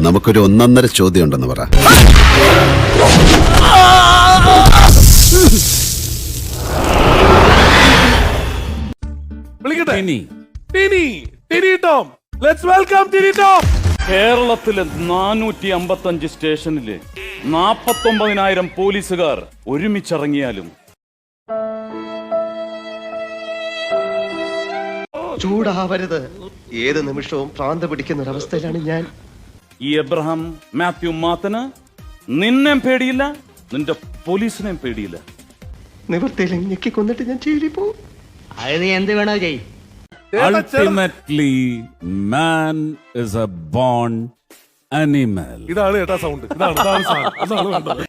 നമുക്കൊരു ഒന്നൊന്നര ചോദ്യം ഉണ്ടെന്ന് പറ. കേരളത്തിലെ 455 സ്റ്റേഷനില് 49,000 പോലീസുകാർ ഒരുമിച്ചിറങ്ങിയാലും ചൂടാവരുത്. ഏത് നിമിഷവും ഭ്രാന്ത് പിടിക്കുന്ന ഒരവസ്ഥയിലാണ് ഞാൻ. ഈ എബ്രഹാം മാത്യു മാത്തന് നിന്നെ പേടിയില്ല, നിന്റെ പോലീസിനെയും പേടിയില്ല. നിവൃത്തിയിൽ ഞെക്കി കൊന്നിട്ട് ഞാൻ ജയിലിൽ പോകും. അത് നീ എന്ത് വേണോ ചെയ്. Ultimately, man is a born animal. ഇതാണ് ഏട്ടാ സൗണ്ട്. ഇതാണ് വേണ്ടത്.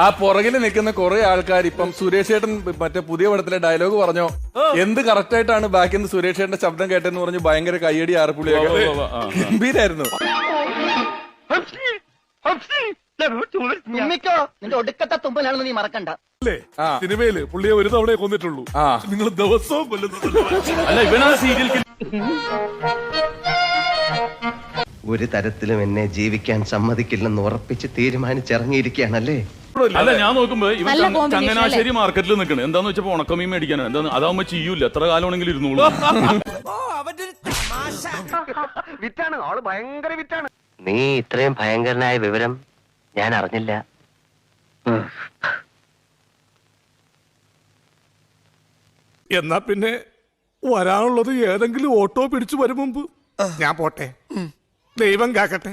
ആ പുറകിൽ നിൽക്കുന്ന കുറെ ആൾക്കാർ ഇപ്പം സുരേഷ് ചേട്ടൻ മറ്റേ പുതിയ പടത്തിലെ ഡയലോഗ് പറഞ്ഞോ, എന്ത് കറക്റ്റ് ആയിട്ടാണ് ബാക്കിൽ നിന്ന് സുരേഷ് ചേട്ടന്റെ ശബ്ദം കേട്ടെന്ന് പറഞ്ഞ് ഭയങ്കര കയ്യടി ആർപ്പുള്ളിയൊക്കെ ഗംഭീരായിരുന്നു. നിന്റെ ഒടുക്കത്തെ തുമ്പലാണെന്ന് നീ മറക്കണ്ട. സിനിമയില് പുള്ളിയെ ഒരു തവണ കൊന്നിട്ടുള്ളൂ. നിങ്ങൾ ദിവസവും അല്ല, ഇവനാ സീരിയൽ ഒരു തരത്തിലും എന്നെ ജീവിക്കാൻ സമ്മതിക്കില്ലെന്ന് ഉറപ്പിച്ച് തീരുമാനിച്ചിറങ്ങിയിരിക്കുകയാണല്ലേ. അല്ല, ഞാൻ നോക്കുമ്പോ ഇവൻ ചങ്ങനാശ്ശേരി മാർക്കറ്റിൽ നിൽക്കണേ. എന്താന്ന് വെച്ചപ്പോ ഉണക്കമീൻ മേടിക്കാനാണ്. എന്താന്ന് അതാവുമ്പോ ചെയ്യൂല, എത്ര കാലമാണെങ്കിലും ഇരുന്നോളൂ. നീ ഇത്രയും ഭയങ്കരനായ വിവരം ഞാൻ അറിഞ്ഞില്ല. എന്നാ പിന്നെ വരാനുള്ളത് ഏതെങ്കിലും ഓട്ടോ പിടിച്ചു വരും മുമ്പ് ഞാൻ പോട്ടെ. ദൈവം കാക്കട്ടെ.